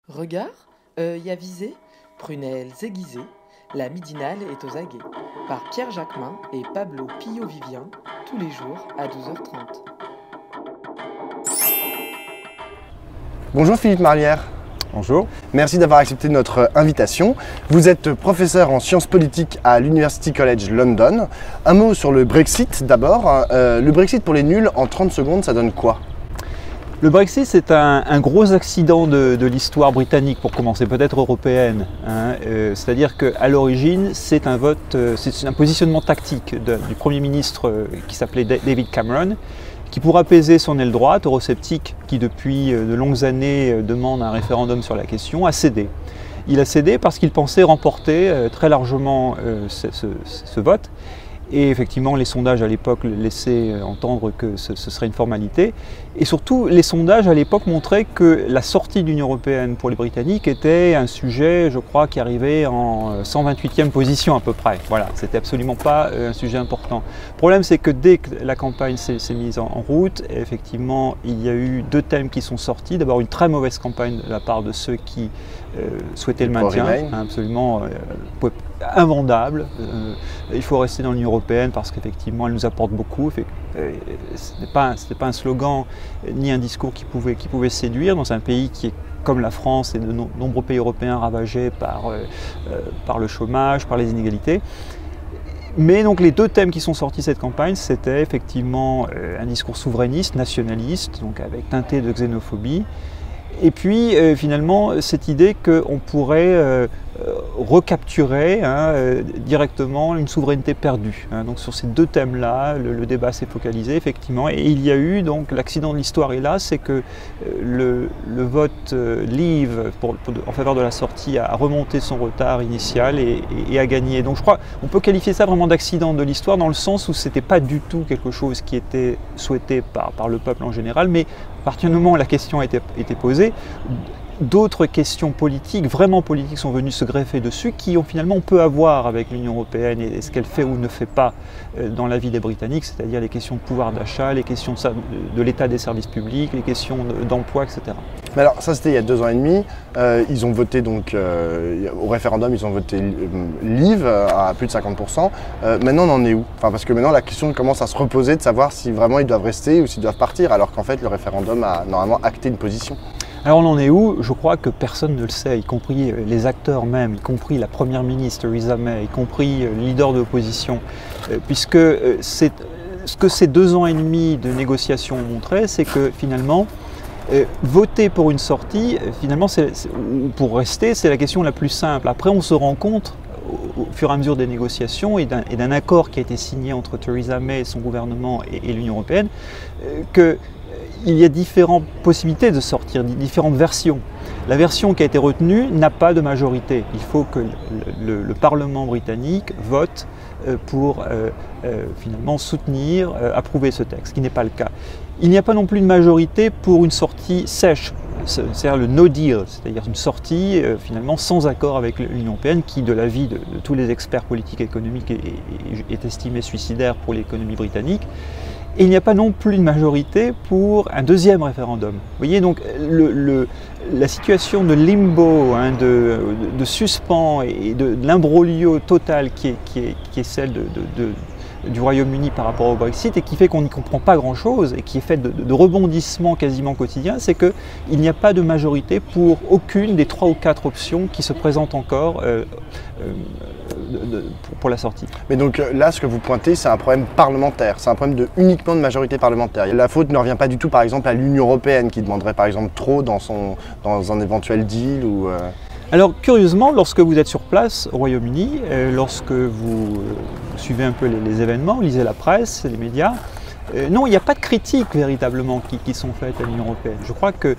Regard, œil avisé, prunelles aiguisées, la midinale est aux aguets, par Pierre Jacquemin et Pablo Pillo-Vivien, tous les jours à 12h30. Bonjour Philippe Marlière. Bonjour. Merci d'avoir accepté notre invitation. Vous êtes professeur en sciences politiques à l'University College London. Un mot sur le Brexit d'abord. Le Brexit pour les nuls, en 30 secondes, ça donne quoi ? Le Brexit, c'est un gros accident de l'histoire britannique, pour commencer, peut-être européenne. C'est-à-dire qu'à l'origine, c'est un vote, c'est un positionnement tactique du Premier ministre qui s'appelait David Cameron, qui, pour apaiser son aile droite, eurosceptique, qui depuis de longues années demande un référendum sur la question, a cédé. Il a cédé parce qu'il pensait remporter très largement ce vote. Et effectivement, les sondages à l'époque laissaient entendre que ce serait une formalité. Et surtout, les sondages à l'époque montraient que la sortie de l'Union européenne pour les Britanniques était un sujet, je crois, qui arrivait en 128e position à peu près. Voilà, c'était absolument pas un sujet important. Le problème, c'est que dès que la campagne s'est mise en route, effectivement, il y a eu deux thèmes qui sont sortis. D'abord, une très mauvaise campagne de la part de ceux qui souhaitaient le maintien, absolument invendable. Il faut rester dans l'Union européenne parce qu'effectivement elle nous apporte beaucoup. Ce n'était pas un slogan ni un discours qui pouvait séduire dans un pays qui est comme la France et de nombreux pays européens ravagés par le chômage, par les inégalités. Mais donc les deux thèmes qui sont sortis de cette campagne, c'était effectivement un discours souverainiste, nationaliste, donc avec teinté de xénophobie. Et puis finalement cette idée qu'on pourrait recapturer directement une souveraineté perdue. Donc sur ces deux thèmes-là, le débat s'est focalisé effectivement. Et il y a eu donc l'accident de l'histoire est là, c'est que le vote Leave en faveur de la sortie a remonté son retard initial et a gagné. Donc je crois qu'on peut qualifier ça vraiment d'accident de l'histoire dans le sens où c'était pas du tout quelque chose qui était souhaité par le peuple en général, mais à partir du moment où la question a été posée, d'autres questions politiques, vraiment politiques, sont venues se greffer dessus, qui ont finalement peu à voir avec l'Union européenne et ce qu'elle fait ou ne fait pas dans la vie des Britanniques, c'est-à-dire les questions de pouvoir d'achat, les questions de l'état des services publics, les questions d'emploi, etc. Mais alors ça c'était il y a 2 ans et demi, ils ont voté donc au référendum, ils ont voté Leave à plus de 50%. Maintenant on en est où ? Parce que maintenant la question commence à se reposer de savoir si vraiment ils doivent rester ou s'ils doivent partir, alors qu'en fait le référendum a normalement acté une position. Alors on en est où ? Je crois que personne ne le sait, y compris les acteurs même, y compris la Première ministre Theresa May, y compris le leader de l'opposition, puisque ce que ces 2 ans et demi de négociations ont montré, c'est que finalement, voter pour une sortie, finalement, ou pour rester, c'est la question la plus simple. Après, on se rend compte, au fur et à mesure des négociations et d'un accord qui a été signé entre Theresa May, son gouvernement et l'Union européenne, qu'il y a différentes possibilités de sortir, différentes versions. La version qui a été retenue n'a pas de majorité. Il faut que le Parlement britannique vote pour finalement soutenir, approuver ce texte, ce qui n'est pas le cas. Il n'y a pas non plus de majorité pour une sortie sèche, c'est-à-dire le no deal, c'est-à-dire une sortie finalement sans accord avec l'Union européenne qui, de l'avis de tous les experts politiques et économiques, est estimée suicidaire pour l'économie britannique. Et il n'y a pas non plus de majorité pour un deuxième référendum. Vous voyez, donc la situation de limbo, de suspens et de l'imbroglio total qui est celle du Royaume-Uni par rapport au Brexit et qui fait qu'on n'y comprend pas grand-chose et qui est fait de rebondissements quasiment quotidiens, c'est qu'il n'y a pas de majorité pour aucune des 3 ou 4 options qui se présentent encore pour la sortie. Mais donc là, ce que vous pointez, c'est un problème parlementaire, c'est un problème uniquement de majorité parlementaire. La faute ne revient pas du tout, par exemple, à l'Union européenne qui demanderait, par exemple, trop dans un éventuel deal ou... Alors, curieusement, lorsque vous êtes sur place au Royaume-Uni, lorsque vous suivez un peu les événements, lisez la presse, les médias, non, il n'y a pas de critiques véritablement qui sont faites à l'Union européenne. Je crois que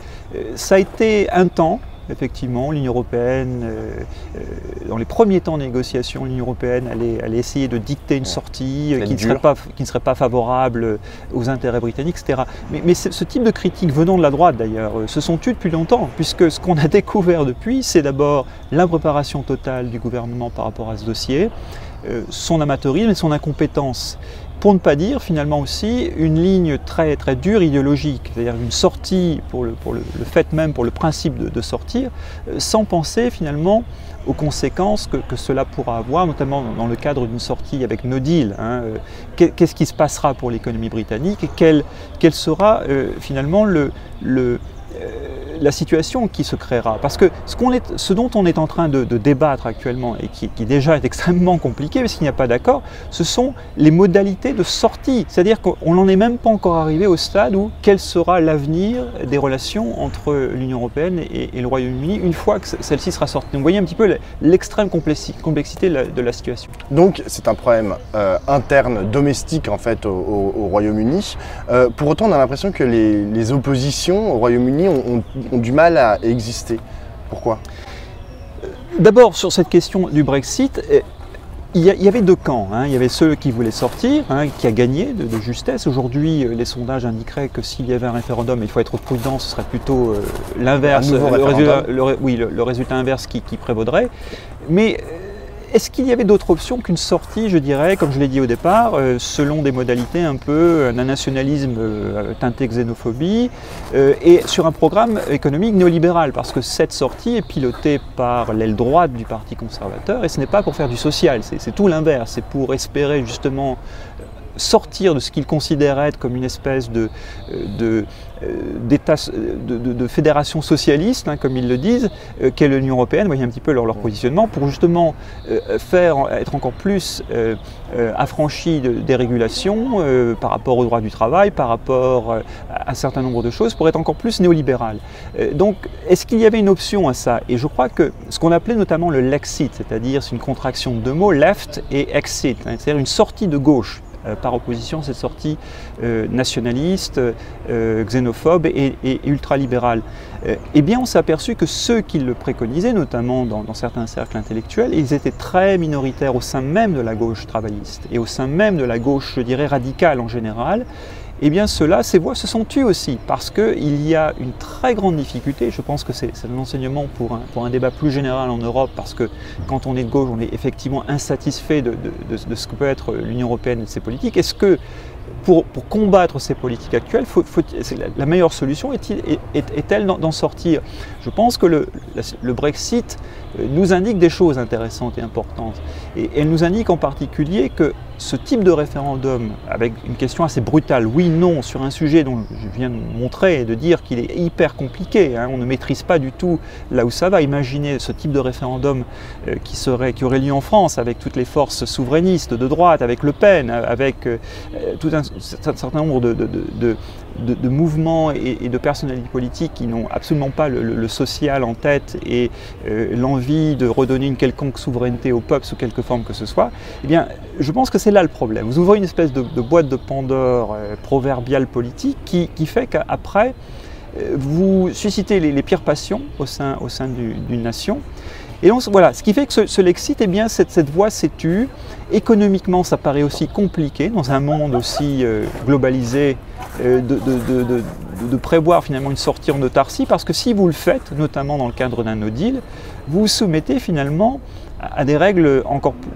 ça a été un temps. Effectivement, l'Union européenne, dans les premiers temps de négociation, l'Union européenne allait essayer de dicter une sortie qui ne serait pas favorable aux intérêts britanniques, etc. Mais ce type de critiques venant de la droite d'ailleurs se sont tues depuis longtemps, puisque ce qu'on a découvert depuis, c'est d'abord l'impréparation totale du gouvernement par rapport à ce dossier, son amateurisme et son incompétence. pour ne pas dire finalement aussi une ligne très, très dure idéologique, c'est-à-dire une sortie pour le fait même, pour le principe de sortir, sans penser finalement aux conséquences que cela pourra avoir, notamment dans le cadre d'une sortie avec No Deal. Qu'est-ce qui se passera pour l'économie britannique et quel sera finalement la situation qui se créera. Parce que ce dont on est en train de débattre actuellement et qui déjà est extrêmement compliqué parce qu'il n'y a pas d'accord, ce sont les modalités de sortie. C'est-à-dire qu'on n'en est même pas encore arrivé au stade où quel sera l'avenir des relations entre l'Union européenne et le Royaume-Uni une fois que celle-ci sera sortie. Donc vous voyez un petit peu l'extrême complexité de la situation. Donc c'est un problème interne, domestique en fait au Royaume-Uni. Pour autant on a l'impression que les oppositions au Royaume-Uni ont du mal à exister. Pourquoi? D'abord, sur cette question du Brexit, il y avait deux camps. Il y avait ceux qui voulaient sortir, qui a gagné de justesse. Aujourd'hui, les sondages indiqueraient que s'il y avait un référendum, il faut être prudent, ce serait plutôt l'inverse, le résultat inverse qui prévaudrait. Mais est-ce qu'il y avait d'autres options qu'une sortie, je dirais, comme je l'ai dit au départ, selon des modalités un peu d'un nationalisme teinté xénophobie et sur un programme économique néolibéral? Parce que cette sortie est pilotée par l'aile droite du Parti conservateur et ce n'est pas pour faire du social, c'est tout l'inverse, c'est pour espérer justement sortir de ce qu'ils considéraient être comme une espèce de fédération socialiste, comme ils le disent, qu'est l'Union européenne. Vous voyez un petit peu leur positionnement, pour justement être encore plus affranchi des régulations par rapport au droit du travail, par rapport à un certain nombre de choses, pour être encore plus néolibéral. Donc, est-ce qu'il y avait une option à ça? Et je crois que ce qu'on appelait notamment le Lexit, c'est-à-dire c'est une contraction de deux mots, left et exit, c'est-à-dire une sortie de gauche, par opposition à cette sortie nationaliste, xénophobe et ultralibérale. Eh bien, on s'est aperçu que ceux qui le préconisaient, notamment dans certains cercles intellectuels, ils étaient très minoritaires au sein même de la gauche travailliste et au sein même de la gauche, je dirais, radicale en général. Eh bien, ces voix se sont tues aussi, parce qu'il y a une très grande difficulté, je pense que c'est un enseignement pour un débat plus général en Europe, parce que quand on est de gauche, on est effectivement insatisfait de ce que peut être l'Union européenne et de ses politiques. Est-ce que, pour combattre ces politiques actuelles, la meilleure solution est-elle d'en sortir? Je pense que le Brexit nous indique des choses intéressantes et importantes. Et elle nous indique en particulier que ce type de référendum, avec une question assez brutale, oui, non, sur un sujet dont je viens de montrer et de dire qu'il est hyper compliqué, on ne maîtrise pas du tout là où ça va. Imaginez ce type de référendum qui aurait lieu en France, avec toutes les forces souverainistes de droite, avec Le Pen, avec tout un certain nombre de mouvements et de personnalités politiques qui n'ont absolument pas le social en tête et l'envie de redonner une quelconque souveraineté au peuple sous quelque forme que ce soit. Eh bien, je pense que c'est là le problème. Vous ouvrez une espèce de boîte de Pandore proverbiale politique qui fait qu'après, vous suscitez les pires passions au sein d'une nation. Et donc voilà, ce qui fait que ce Lexit, eh bien, cette voie s'est tue. Économiquement, ça paraît aussi compliqué dans un monde aussi globalisé de prévoir finalement une sortie en autarcie, parce que si vous le faites, notamment dans le cadre d'un no deal, vous vous soumettez finalement à des règles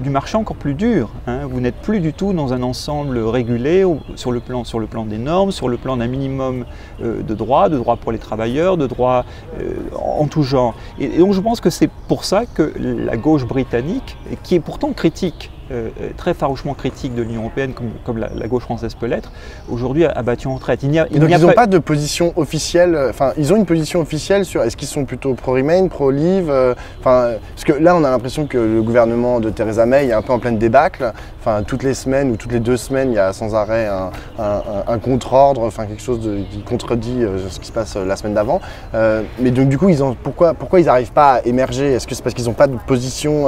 du marché encore plus dures. Vous n'êtes plus du tout dans un ensemble régulé sur le plan des normes, sur le plan d'un minimum de droits pour les travailleurs, de droits en tout genre. Et donc je pense que c'est pour ça que la gauche britannique, qui est pourtant critique, très farouchement critique de l'Union européenne, comme la gauche française peut l'être, aujourd'hui a battu en retraite. Ils n'ont pas de position officielle, enfin ils ont une position officielle sur est-ce qu'ils sont plutôt pro-Remain, pro-Leave, parce que là on a l'impression que le gouvernement de Theresa May est un peu en pleine débâcle, toutes les semaines ou toutes les 2 semaines il y a sans arrêt un contre-ordre, quelque chose qui contredit ce qui se passe la semaine d'avant. Mais donc du coup pourquoi ils n'arrivent pas à émerger? Est-ce que c'est parce qu'ils n'ont pas de position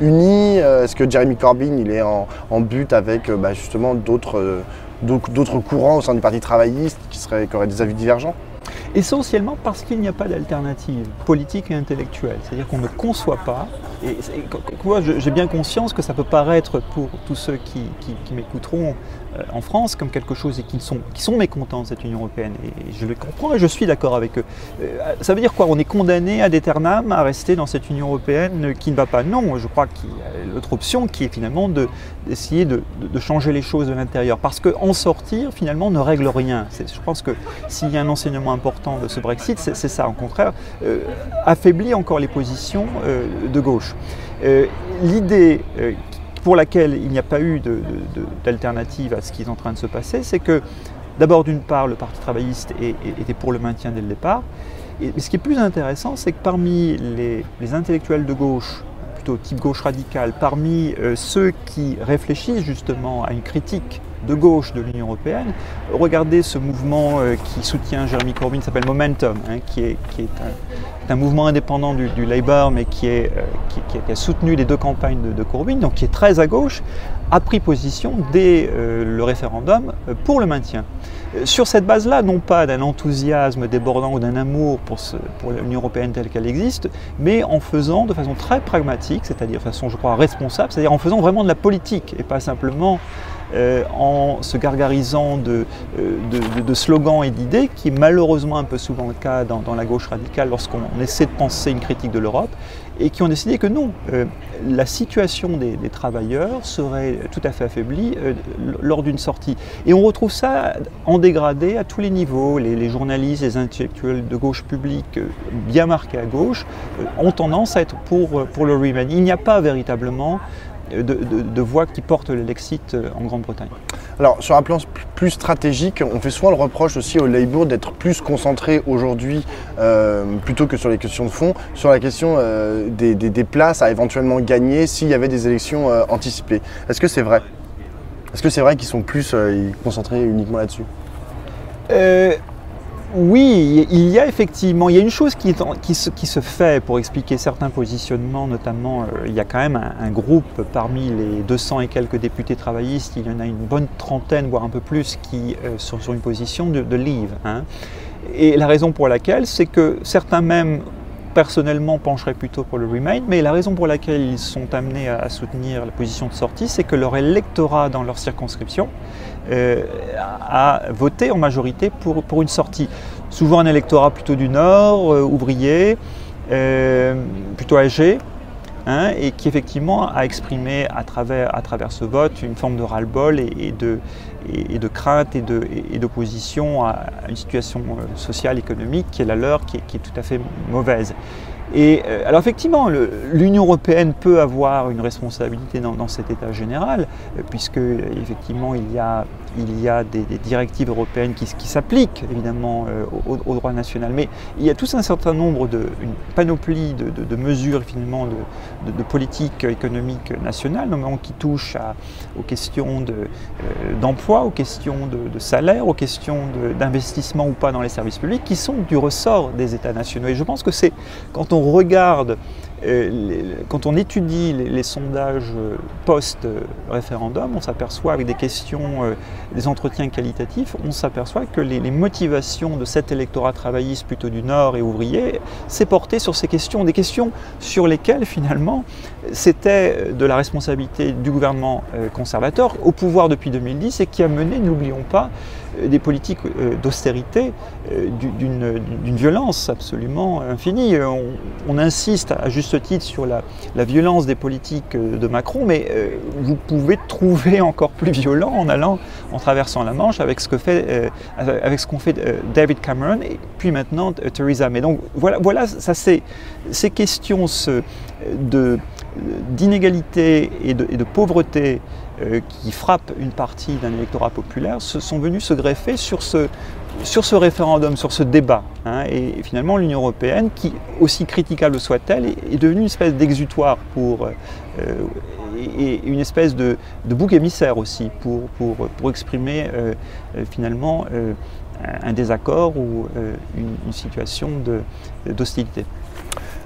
unie? Est-ce que Jeremy Corbyn il est en butte avec justement d'autres courants au sein du Parti travailliste qui auraient des avis divergents? Essentiellement parce qu'il n'y a pas d'alternative politique et intellectuelle. C'est-à-dire qu'on ne conçoit pas, et moi j'ai bien conscience que ça peut paraître pour tous ceux qui m'écouteront en France comme quelque chose et qui sont mécontents de cette Union européenne. Et je le comprends et je suis d'accord avec eux. Ça veut dire quoi? On est condamné ad aeternam à rester dans cette Union européenne qui ne va pas? Non, je crois qu'il y a l'autre option qui est finalement d'essayer de changer les choses de l'intérieur. Parce qu'en sortir, finalement, ne règle rien. Je pense que s'il y a un enseignement important de ce Brexit, c'est ça. Au contraire, affaiblit encore les positions de gauche. L'idée pour laquelle il n'y a pas eu d'alternative à ce qui est en train de se passer, c'est que d'abord, d'une part, le Parti travailliste était pour le maintien dès le départ. Et ce qui est plus intéressant, c'est que parmi les intellectuels de gauche, plutôt type gauche radicale, parmi ceux qui réfléchissent justement à une critique de gauche de l'Union européenne, regardez ce mouvement qui soutient Jeremy Corbyn, qui s'appelle Momentum, hein, qui est un mouvement indépendant du Labour, mais qui a soutenu les deux campagnes de Corbyn, donc qui est très à gauche, a pris position dès le référendum pour le maintien. Sur cette base-là, non pas d'un enthousiasme débordant ou d'un amour pour l'Union européenne telle qu'elle existe, mais en faisant de façon très pragmatique, c'est-à-dire de façon, je crois, responsable, c'est-à-dire en faisant vraiment de la politique et pas simplement en se gargarisant de slogans et d'idées, qui est malheureusement un peu souvent le cas dans la gauche radicale lorsqu'on essaie de penser une critique de l'Europe, et qui ont décidé que non, la situation des travailleurs serait tout à fait affaiblie lors d'une sortie. Et on retrouve ça en dégradé à tous les niveaux. Les journalistes, les intellectuels de gauche publique bien marqués à gauche ont tendance à être pour le Remain. Il n'y a pas véritablement de voix qui portent le Lexit en Grande-Bretagne. Alors, sur un plan plus stratégique, on fait souvent le reproche aussi au Labour d'être plus concentré aujourd'hui, plutôt que sur les questions de fond, sur la question des places à éventuellement gagner s'il y avait des élections anticipées. Est-ce que c'est vrai? Est-ce que c'est vrai qu'ils sont plus concentrés uniquement là-dessus? Oui, il y a effectivement, il y a une chose qui se fait pour expliquer certains positionnements, notamment il y a quand même un groupe parmi les 200 et quelques députés travaillistes, il y en a une bonne trentaine, voire un peu plus, qui sont sur une position de leave. Hein. Et la raison pour laquelle, c'est que certains même personnellement pencheraient plutôt pour le Remain, mais la raison pour laquelle ils sont amenés à soutenir la position de sortie, c'est que leur électorat dans leur circonscription a voté en majorité pour une sortie. Souvent un électorat plutôt du Nord, ouvrier, plutôt âgé, hein, et qui effectivement a exprimé à travers ce vote une forme de ras-le-bol et de crainte et d'opposition à une situation sociale, économique qui est la leur, qui est tout à fait mauvaise. Et alors effectivement, l'Union européenne peut avoir une responsabilité dans cet état général, puisque effectivement il y a des directives européennes qui s'appliquent évidemment au droit national, mais il y a tout un certain nombre une panoplie de mesures finalement de politique économique nationale, notamment qui touchent aux questions d'emploi, aux questions de salaire, aux questions d'investissement ou pas dans les services publics, qui sont du ressort des États nationaux. Et je pense que c'est quand on regarde, quand on étudie les sondages post-référendum, on s'aperçoit avec des questions, des entretiens qualitatifs, on s'aperçoit que les motivations de cet électorat travailliste plutôt du Nord et ouvrier s'est porté sur ces questions, des questions sur lesquelles finalement c'était de la responsabilité du gouvernement conservateur au pouvoir depuis 2010 et qui a mené, n'oublions pas, des politiques d'austérité d'une violence absolument infinie. On insiste à juste titre sur la violence des politiques de Macron, mais vous pouvez trouver encore plus violent en traversant la Manche avec ce qu'ont fait David Cameron et puis maintenant Theresa May. Donc voilà ça, ces questions d'inégalité et de pauvreté qui frappent une partie d'un électorat populaire sont venus se greffer sur ce référendum, sur ce débat. Hein, et finalement, l'Union européenne, qui, aussi critiquable soit-elle, est devenue une espèce d'exutoire et une espèce de bouc émissaire aussi pour exprimer finalement un désaccord ou une situation d'hostilité.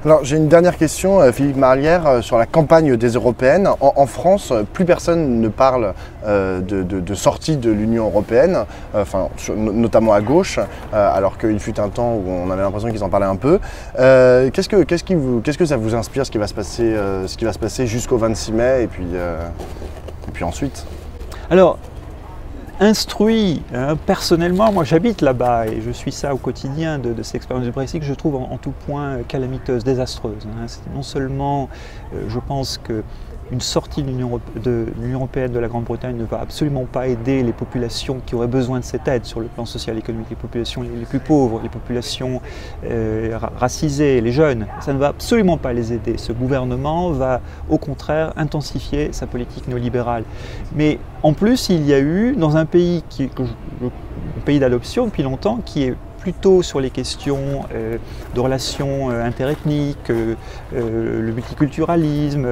Alors j'ai une dernière question, Philippe Marlière, sur la campagne des européennes. En France, plus personne ne parle de sortie de l'Union européenne, notamment à gauche, alors qu'il fut un temps où on avait l'impression qu'ils en parlaient un peu. Qu'est-ce que ça vous inspire, ce qui va se passer jusqu'au 26 mai et puis ensuite? Alors, instruit, personnellement, moi j'habite là-bas et je suis ça au quotidien de cette expérience du Brexit que je trouve en tout point calamiteuse, désastreuse. Non seulement, je pense qu'une sortie de l'Union européenne de la Grande-Bretagne ne va absolument pas aider les populations qui auraient besoin de cette aide sur le plan social et économique, les populations les plus pauvres, les populations racisées, les jeunes, ça ne va absolument pas les aider. Ce gouvernement va au contraire intensifier sa politique néolibérale. Mais en plus, il y a eu, dans un pays un pays d'adoption depuis longtemps, qui est plutôt sur les questions de relations interethniques, le multiculturalisme,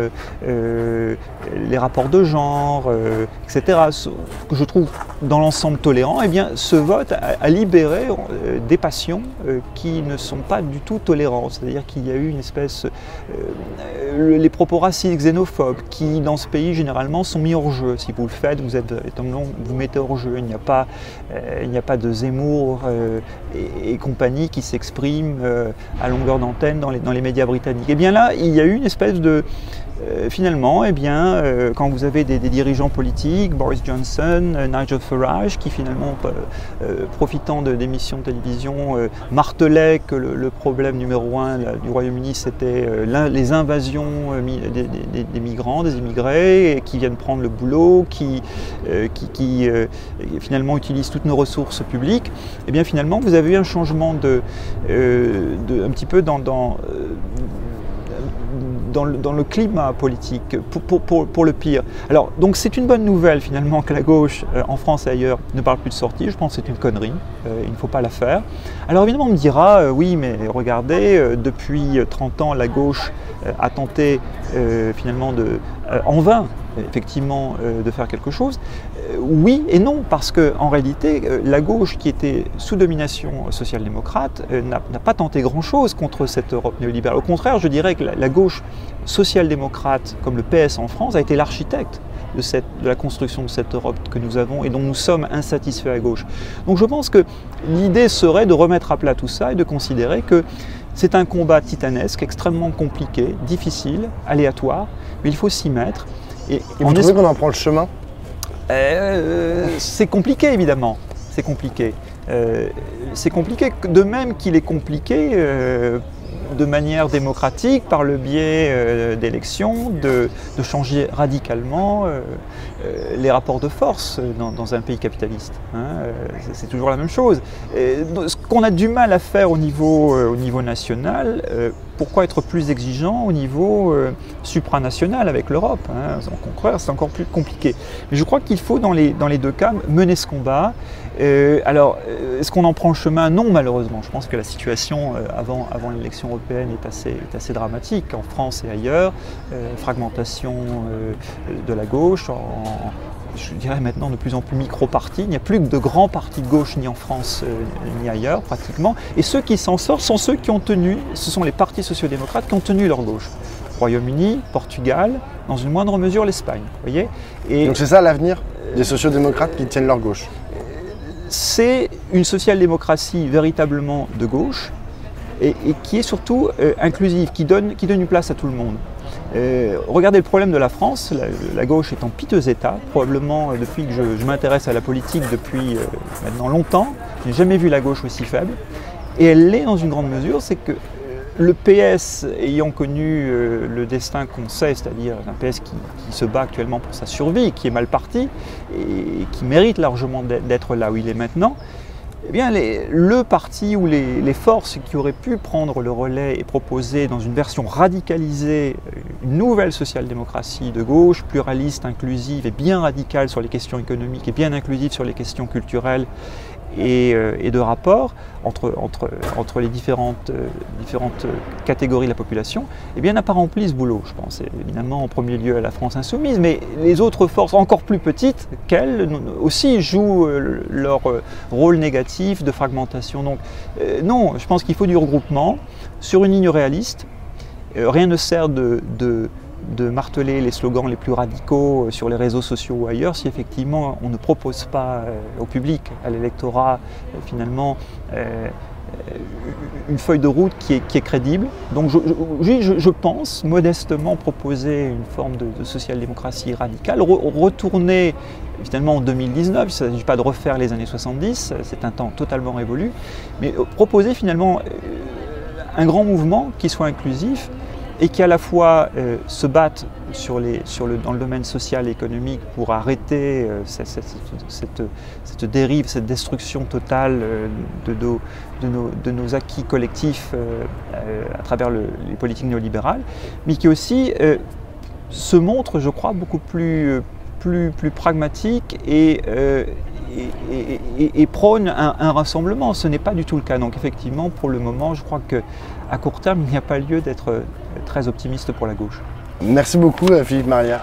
les rapports de genre, etc., que je trouve dans l'ensemble tolérant, eh bien, ce vote a libéré des passions qui ne sont pas du tout tolérantes. C'est-à-dire qu'il y a eu une espèce... les propos racistes, xénophobes, qui dans ce pays généralement sont mis hors jeu. Si vous le faites, vous mettez hors jeu. Il n'y a pas de Zemmour et compagnie qui s'expriment à longueur d'antenne dans les médias britanniques. Et bien là, il y a eu une espèce de... finalement, quand vous avez des dirigeants politiques, Boris Johnson, Nigel Farage, qui finalement, profitant d'émissions de télévision, martelaient que le problème numéro 1 du Royaume-Uni, c'était les invasions des migrants, des immigrés, et qui viennent prendre le boulot, qui finalement utilisent toutes nos ressources publiques. Et bien finalement, vous avez eu un changement un petit peu dans le climat politique, pour le pire. Alors, donc c'est une bonne nouvelle finalement que la gauche, en France et ailleurs, ne parle plus de sortie. Je pense que c'est une connerie, il ne faut pas la faire. Alors évidemment, on me dira, oui, mais regardez, depuis 30 ans, la gauche a tenté finalement en vain, effectivement, de faire quelque chose. Oui et non, parce qu'en réalité, la gauche qui était sous domination social-démocrate n'a pas tenté grand-chose contre cette Europe néolibérale. Au contraire, je dirais que la gauche social-démocrate, comme le PS en France, a été l'architecte de la construction de cette Europe que nous avons et dont nous sommes insatisfaits à gauche. Donc je pense que l'idée serait de remettre à plat tout ça et de considérer que c'est un combat titanesque, extrêmement compliqué, difficile, aléatoire, mais il faut s'y mettre. Et vous trouvez qu'on en prend le chemin ? C'est compliqué, évidemment. C'est compliqué. C'est compliqué, de même qu'il est compliqué de manière démocratique, par le biais d'élections, de changer radicalement les rapports de force dans un pays capitaliste. C'est toujours la même chose. Ce qu'on a du mal à faire au niveau national, pourquoi être plus exigeant au niveau supranational avec l'Europe, au contraire, c'est encore plus compliqué. Mais je crois qu'il faut, dans les deux cas, mener ce combat. Alors, est-ce qu'on en prend le chemin? Non, malheureusement. Je pense que la situation avant l'élection européenne est assez dramatique, en France et ailleurs. Fragmentation de la gauche, je dirais maintenant de plus en plus micro-partis. Il n'y a plus que de grands partis de gauche, ni en France, ni ailleurs, pratiquement. Et ceux qui s'en sortent sont ceux qui ont tenu, ce sont les partis sociaux-démocrates qui ont tenu leur gauche. Royaume-Uni, Portugal, dans une moindre mesure l'Espagne. Voyez. Donc c'est ça l'avenir des sociaux-démocrates qui tiennent leur gauche? C'est une social-démocratie véritablement de gauche et qui est surtout inclusive, qui donne une place à tout le monde. Regardez le problème de la France, la gauche est en piteux état, probablement depuis que je m'intéresse à la politique depuis maintenant longtemps, je n'ai jamais vu la gauche aussi faible, et elle l'est dans une grande mesure, c'est que le PS ayant connu le destin qu'on sait, c'est-à-dire un PS qui se bat actuellement pour sa survie, qui est mal parti et qui mérite largement d'être là où il est maintenant, eh bien le parti ou les forces qui auraient pu prendre le relais et proposer dans une version radicalisée une nouvelle social-démocratie de gauche, pluraliste, inclusive et bien radicale sur les questions économiques et bien inclusive sur les questions culturelles et de rapport entre les différentes catégories de la population, eh bien n'a pas rempli ce boulot, je pense. Et évidemment, en premier lieu à la France insoumise, mais les autres forces encore plus petites qu'elles aussi jouent leur rôle négatif de fragmentation. Donc non, je pense qu'il faut du regroupement sur une ligne réaliste rien ne sert de marteler les slogans les plus radicaux sur les réseaux sociaux ou ailleurs si effectivement on ne propose pas au public, à l'électorat, finalement une feuille de route qui est crédible. Donc je pense modestement proposer une forme de social-démocratie radicale, retourner finalement en 2019, il ne s'agit pas de refaire les années 70, c'est un temps totalement révolu, mais proposer finalement un grand mouvement qui soit inclusif et qui à la fois se batte dans le domaine social et économique pour arrêter cette dérive, cette destruction totale de nos acquis collectifs à travers les politiques néolibérales, mais qui aussi se montre, je crois, beaucoup plus pragmatique et prône un rassemblement. Ce n'est pas du tout le cas. Donc effectivement, pour le moment, je crois qu'à court terme, il n'y a pas lieu d'être très optimiste pour la gauche. Merci beaucoup Philippe Marlière.